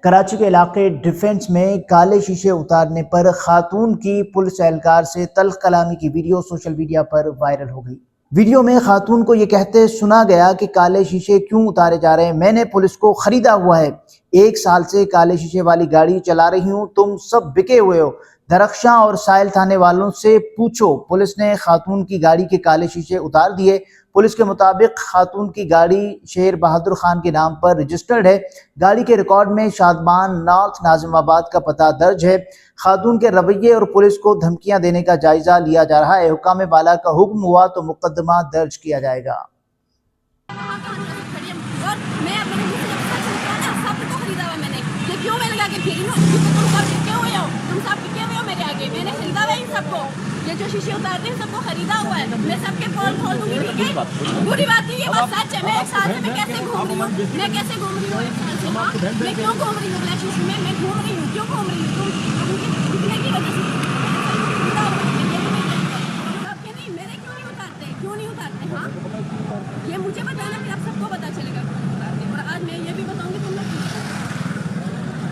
कराची के इलाके डिफेंस में काले शीशे उतारने पर खातून की पुलिस एहलकार से तल्ख कलामी की वीडियो सोशल मीडिया पर वायरल हो गई। वीडियो में खातून को यह कहते सुना गया कि काले शीशे क्यों उतारे जा रहे हैं, मैंने पुलिस को खरीदा हुआ है, 1 साल से काले शीशे वाली गाड़ी चला रही हूं, तुम सब बिके हुए हो, दरख्शां और साहिल थाने वालों से पूछो। पुलिस ने खातून की गाड़ी के काले शीशे उतार दिए। पुलिस के मुताबिक खातून की गाड़ी शेर बहादुर खान के नाम पर रजिस्टर्ड है। गाड़ी के रिकॉर्ड में शादमान नॉर्थ नाजिमाबाद का पता दर्ज है। खातून के रवैये और पुलिस को धमकियां देने का जायजा लिया जा रहा है। हुक्काम बाला का हुक्म हुआ तो मुकदमा दर्ज किया जाएगा। ये जो शीशे उतारते हैं सबको खरीदा हुआ है, मैं सबके पोल खोल दूंगी, ठीक है? बुरी बात नहीं, ये बात सच है। मैं 1 साल से मैं कैसे घूम रही हूँ, मैं कैसे घूम रही हूँ 1 साल से, हाँ? मैं क्यों घूम रही हूँ ब्लैक शीशे में? मैं घूम रही हूँ, क्यों घूम रही हूँ? तुम कितने की वजह से नहीं, मेरे क्यों नहीं उतारते, हाँ? ये मुझे बताना, फिर आप सबको